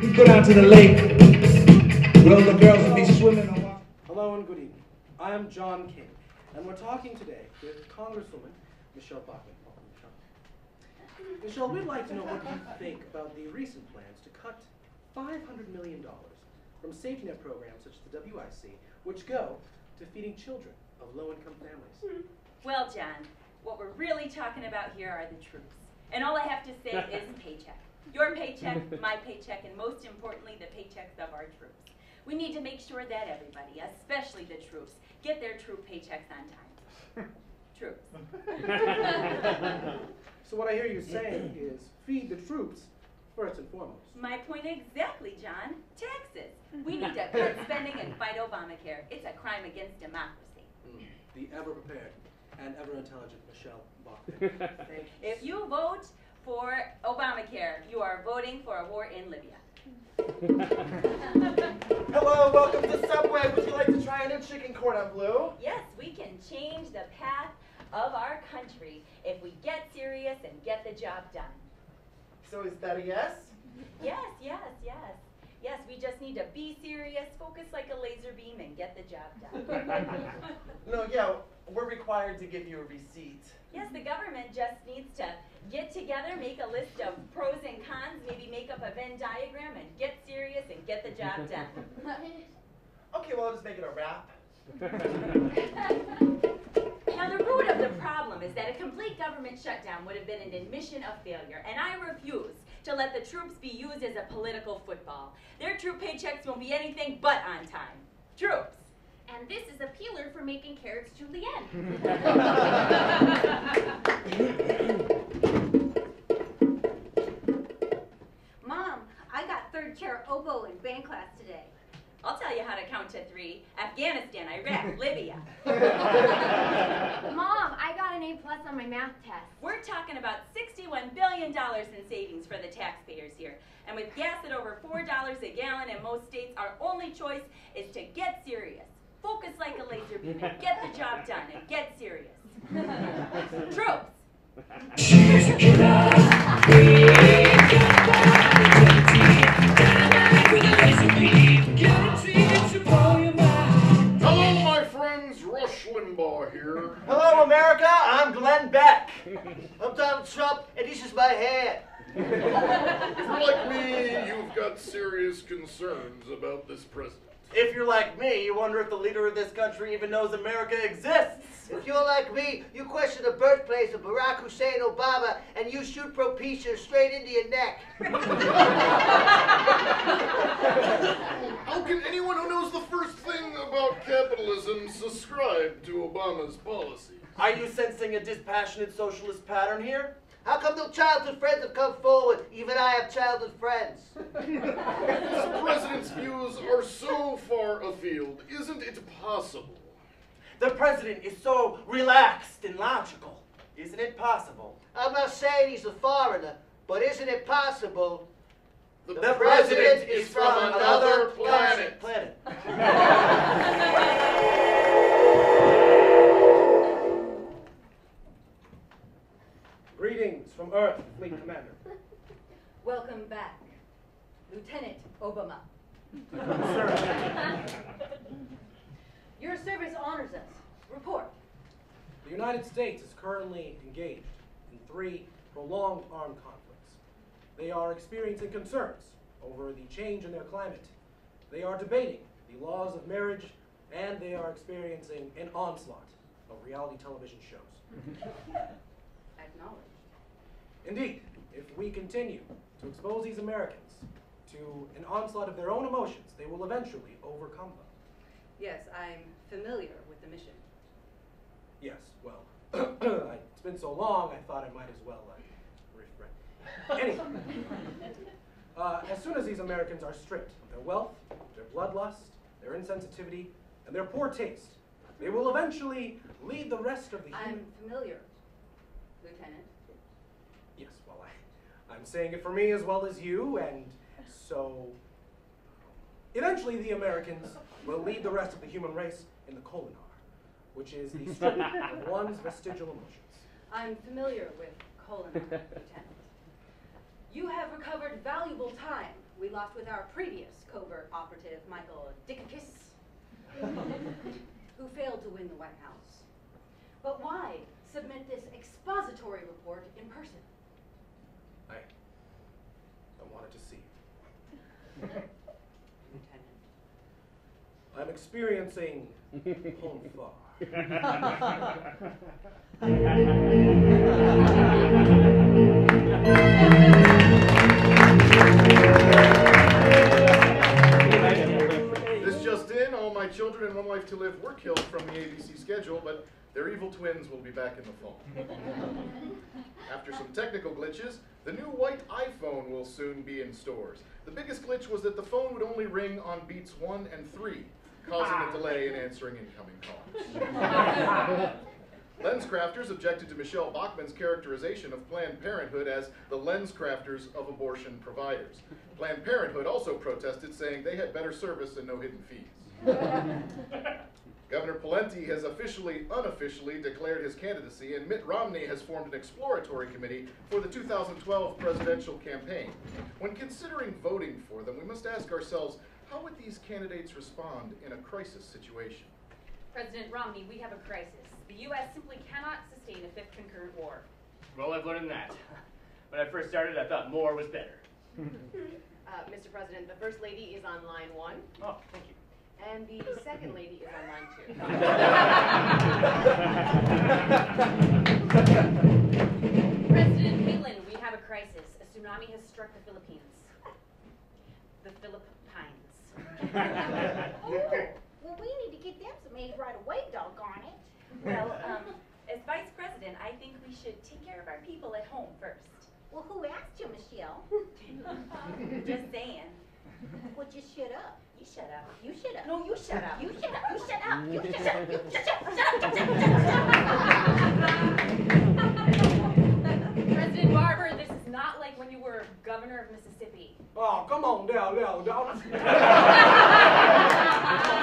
We go down to the lake. Well, the girls will be swimming. Hello and good evening. I am John King, and we're talking today with Congresswoman Michelle Bachmann. Michelle, we'd like to know what you think about the recent plans to cut $500 million from safety net programs such as the WIC, which go to feeding children of low-income families. Well, John, what we're really talking about here are the troops. And all I have to say is paycheck. Your paycheck, my paycheck, and most importantly, the paychecks of our troops. We need to make sure that everybody, especially the troops, get their troop paychecks on time. Troops. So what I hear you saying is feed the troops first and foremost. My point exactly, John. Taxes. We need to cut spending and fight Obamacare. It's a crime against democracy. The ever-prepared and ever-intelligent Michelle Bachmann. Thank you. If you vote for Obamacare, you are voting for a war in Libya. Hello, welcome to Subway. Would you like to try a new chicken cordon bleu? Yes, we can change the path of our country if we get serious and get the job done. So is that a yes? Yes, yes, yes. Yes, we just need to be serious, focus like a laser beam, and get the job done. No, yeah, we're required to give you a receipt. Yes, the government just needs to get together, make a list of pros and cons, maybe make up a Venn diagram, and get serious and get the job done. Okay, well, I'll just make it a wrap. Now, the root of the problem is that a complete government shutdown would have been an admission of failure, and I refuse to let the troops be used as a political football. Their troop paychecks won't be anything but on time. Troops. And this is a peeler for making carrots julienne. Mom, I got third chair oboe in band class today. I'll tell you how to count to 3. Afghanistan, Iraq, Libya. Mom, I got an A+ on my math test. We're talking about $61 billion in savings for the taxpayers here. And with gas at over $4 a gallon in most states, our only choice is to get serious. Focus like a laser beam and get the job done and get serious. Troops. She's a killer. Hello, my friends. Rush Limbaugh here. Hello, America. I'm Glenn Beck. I'm Donald Trump, and this is my hair. If you're like me, you've got serious concerns about this president. If you're like me, you wonder if the leader of this country even knows America exists. If you're like me, you question the birthplace of Barack Hussein Obama, and you shoot Propecia straight into your neck. How can anyone who knows the first thing about capitalism subscribe to Obama's policies? Are you sensing a dispassionate socialist pattern here? How come no childhood friends have come forward? Even I have childhood friends. This president's views are so far afield. Isn't it possible? The president is so relaxed and logical. Isn't it possible? I'm not saying he's a foreigner, but isn't it possible? The president is from another planet. Greetings from Earth, Fleet Commander. Welcome back, Lieutenant Obama. Your service honors us. Report. The United States is currently engaged in 3 prolonged armed conflicts. They are experiencing concerns over the change in their climate. They are debating the laws of marriage, and they are experiencing an onslaught of reality television shows. Acknowledged. Indeed, if we continue to expose these Americans to an onslaught of their own emotions, they will eventually overcome them. Yes, I'm familiar with the mission. Yes, well, it's been so long, I thought I might as well refresh. Anyway, as soon as these Americans are stripped of their wealth, their bloodlust, their insensitivity, and their poor taste, they will eventually lead the rest of the I'm familiar, Lieutenant. Yes, well, I'm saying it for me as well as you, and so eventually the Americans will lead the rest of the human race in the Kolinar, which is the stripping of one's vestigial emotions. I'm familiar with Kolinar, Lieutenant. You have recovered valuable time We lost with our previous covert operative, Michael Dickus, who failed to win the White House. But why submit this expository report in person? I wanted to see you. Lieutenant. I'm experiencing home far. This just in, all my children and one life to live were killed from the ABC schedule, but their evil twins will be back in the fall. After some technical glitches, the new white iPhone will soon be in stores. The biggest glitch was that the phone would only ring on beats 1 and 3, causing a delay in answering incoming calls. Lenscrafters objected to Michelle Bachmann's characterization of Planned Parenthood as the lenscrafters of abortion providers. Planned Parenthood also protested, saying they had better service and no hidden fees. Governor Pawlenty has unofficially declared his candidacy, and Mitt Romney has formed an exploratory committee for the 2012 presidential campaign. When considering voting for them, we must ask ourselves, how would these candidates respond in a crisis situation? President Romney, we have a crisis. The U.S. simply cannot sustain a fifth concurrent war. Well, I've learned that. When I first started, I thought more was better. Mr. President, the First Lady is on line 1. Oh, thank you. And the Second Lady is on line 2. President Palin, we have a crisis. A tsunami has struck the Philippines. The Philippines. Well, we need to get them some aid right away, doggone it. Well, as Vice President, I think we should take care of our people at home first. Well, who asked you, Michelle? Just saying. Well, just shut up. You shut up. You shut up. No, you shut up. You shut up. You shut up. You shut up. You shut up. President Barber, this is not like when you were governor of Mississippi. Oh, come on down there, down. Come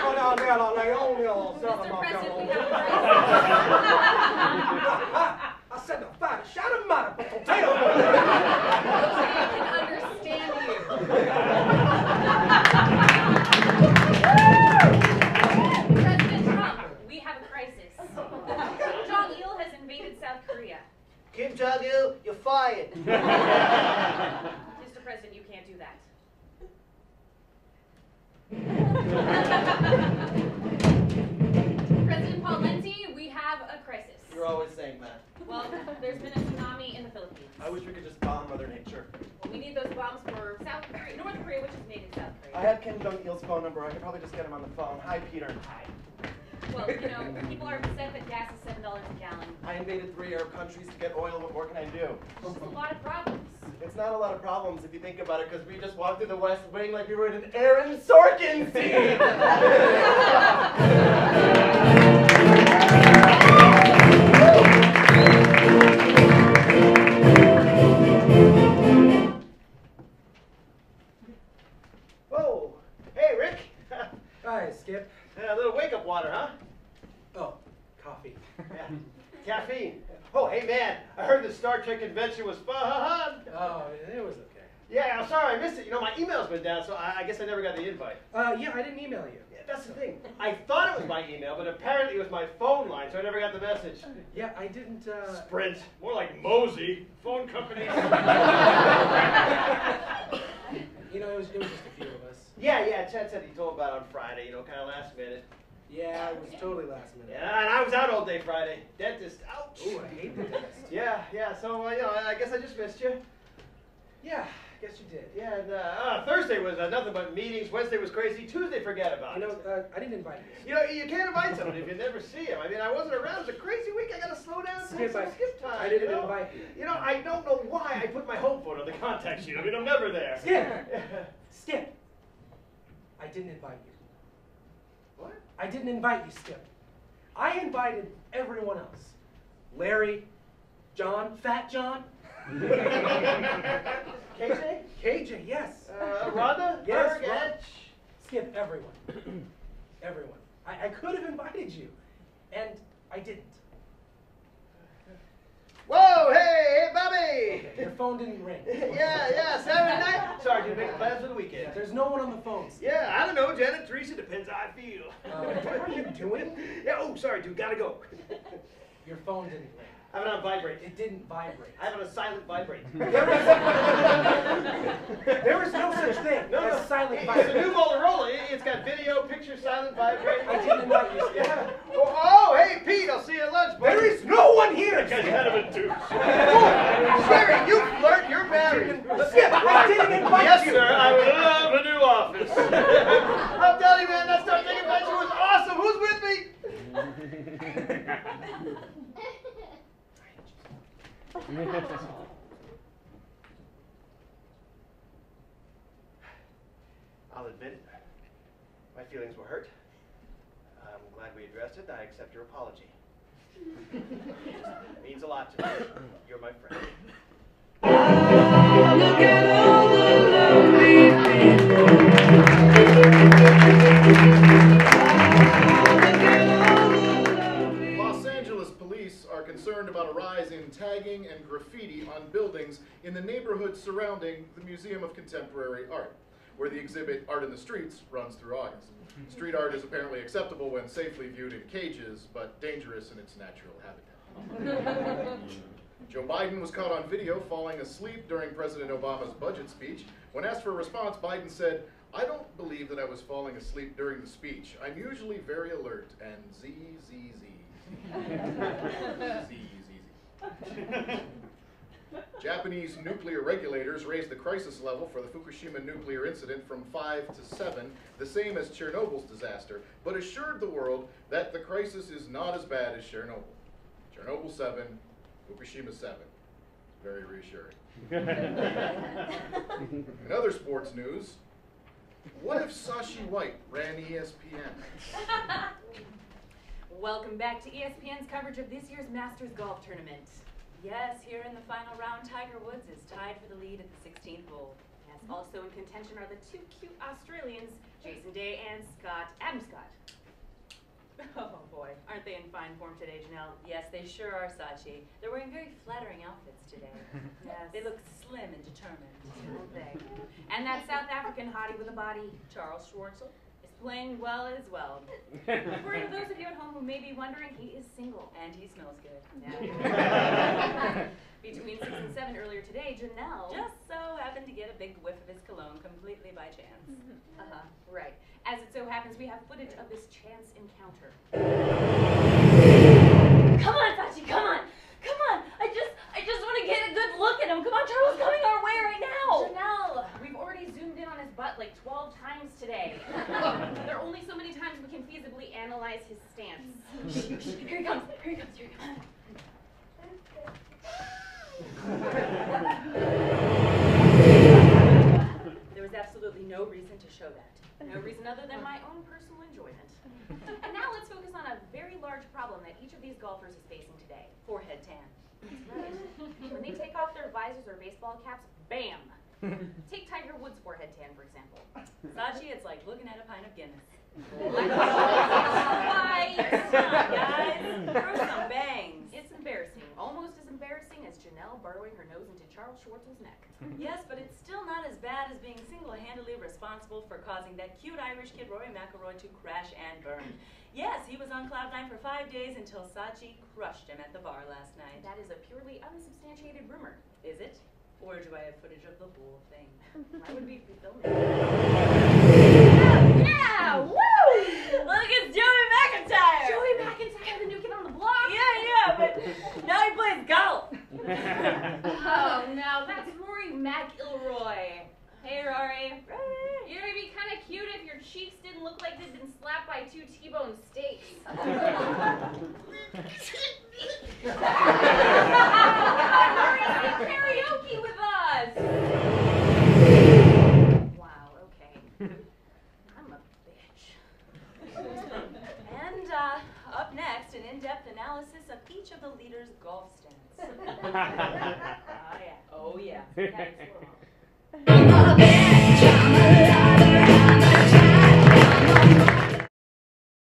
on down there, like on there, Mr. President, we have a I said the fire, shout him out, potato. I can understand you. President Trump, we have a crisis. Kim Jong-il has invaded South Korea. Kim Jong-il, you're fired. Mr. President, you can't do that. President Pawlenty, we have a crisis. You're always saying that. Well, there's been a tsunami in the Philippines. I wish we could just bomb Mother Nature. Well, we need those bombs for South Korea, North Korea, which is made in South Korea. I have Kim Jong-il's phone number. I could probably just get him on the phone. Hi, Peter. Hi. Well, you know, people are upset that gas is $7 a gallon. I invaded 3 Arab countries to get oil. What more can I do? There's just a lot of problems. It's not a lot of problems if you think about it, because we just walked through the West Wing like we were in an Aaron Sorkin scene. Whoa. Hey, Rick. Hi, Skip. A little wake-up water, huh? Oh, coffee. Yeah. Caffeine. Oh, hey, man. I heard the Star Trek convention was fun. Oh, it was okay. Yeah, I'm sorry I missed it. You know, my email's been down, so I guess I never got the invite. Yeah, I didn't email you. Yeah, that's the thing. I thought it was my email, but apparently it was my phone line, so I never got the message. Yeah, I didn't, Sprint. More like Mosey. Phone company. You know, it was just a few of us. Yeah, Chad said he told about it on Friday, you know, kind of last minute. Yeah, it was totally last minute. Yeah, and I was out all day Friday. Dentist, ouch. Oh, I hate the dentist. Yeah, so, you know, I guess I just missed you. Yeah, I guess you did. Yeah, and Thursday was nothing but meetings. Wednesday was crazy. Tuesday, forget about You it. know, I didn't invite you. You know, you can't invite somebody if you never see him. I mean, I wasn't around. It was a crazy week. I got to slow down and take some skip time. I didn't you know? invite you. You know, I don't know why I put my home phone on the contact sheet. I mean, I'm never there. Skip! I didn't invite you. What? I didn't invite you, Skip. I invited everyone else. Larry, John, Fat John. KJ? KJ, yes. Rhonda? Yes, Berg, Edge? Skip, everyone. Everyone. I could have invited you, and I didn't. Whoa, hey, Bobby! Your phone didn't ring. Yeah, Saturday night? Sorry, didn't make plans for the weekend. There's no one on the phones. Yeah, I don't know, Janet, Teresa, depends how I feel. What are you doing? Yeah, oh, sorry, dude, gotta go. Your phone didn't ring. I have it on vibrate. It didn't vibrate. I have it on silent vibrate. There is no such thing as silent It's vibrate. a new Motorola. It's got video, picture, silent vibrate. I didn't invite you. Yeah. Oh, hey, Pete, I'll see you at lunch, buddy. There is no one here! That guy's kind of a douche. Sherry, you flirt, you're married. I didn't invite you! Yes, sir, I would love a new office. I'm telling you, man, that Star Trek adventure was awesome. Who's with me? I'll admit it. My feelings were hurt. I'm glad we addressed it. I accept your apology. It means a lot to me. You're my friend. Look at all the lonely people. Los Angeles police are concerned about a rise in tagging and graffiti on buildings in the neighborhood surrounding the Museum of Contemporary Art, where the exhibit Art in the Streets runs through August. Street art is apparently acceptable when safely viewed in cages, but dangerous in its natural habitat. Joe Biden was caught on video falling asleep during President Obama's budget speech. When asked for a response, Biden said, "I don't believe that I was falling asleep during the speech. I'm usually very alert and Z. Japanese nuclear regulators raised the crisis level for the Fukushima nuclear incident from 5 to 7, the same as Chernobyl's disaster, but assured the world that the crisis is not as bad as Chernobyl. Chernobyl 7, Fukushima 7. Very reassuring. In other sports news, what if Sachi White ran ESPN? Welcome back to ESPN's coverage of this year's Masters Golf Tournament. Yes, here in the final round, Tiger Woods is tied for the lead at the 16th hole. Yes, also in contention are the two cute Australians, Jason Day and Adam Scott. Oh boy, aren't they in fine form today, Janel? Yes, they sure are, Sachi. They're wearing very flattering outfits today. Yes. They look slim and determined. Don't they? And that South African hottie with a body, Charles Schwartzel, is playing well as well. For those of you at home who may be wondering, he is single. And he smells good. Yeah. Between 6 and 7 earlier today, Janel Just so happened to get a big whiff of his cologne completely by chance. Right. As it so happens, we have footage of this chance encounter. Come on, Sachi, come on! Come on! I just want to get a good look at him. Come on, Charles, coming our way right now! Janel, we've already zoomed in on his butt like 12 times today. There are only so many times we can feasibly analyze his stance. Here he comes, here he comes, here he comes. There was absolutely no reason to show that. No reason other than my own personal enjoyment. And now let's focus on a very large problem that each of these golfers is facing today. Forehead tan. That's right. When they take off their visors or baseball caps, bam! Take Tiger Woods' forehead tan, for example. Sachi, it's like looking at a pint of Guinness. Right. Guys, throw some bangs. It's embarrassing. Almost as embarrassing as Janel burrowing her nose into Charles Schwartzel's neck. Yes, but it's still not as bad as being single-handedly responsible for causing that cute Irish kid Rory McIlroy to crash and burn. Yes, he was on cloud 9 for 5 days until Sachi crushed him at the bar last night. That is a purely unsubstantiated rumor. Is it? Or do I have footage of the whole thing? Why would we be filming? Yeah! Woo! Look, it's Joey McIntyre! Joey McIntyre, the new kid on the block? Yeah, but now he plays golf! Oh, no, that's Rory McIlroy. Hey, Rory. You know, it'd be kind of cute if your cheeks didn't look like they'd been slapped by 2 T-bone steaks. Rory, sing karaoke with us! Wow, okay. I'm a bitch. And up next, an in-depth analysis of each of the leaders' golf stance. Oh, yeah. That is wrong. I'm a bitch, I'm a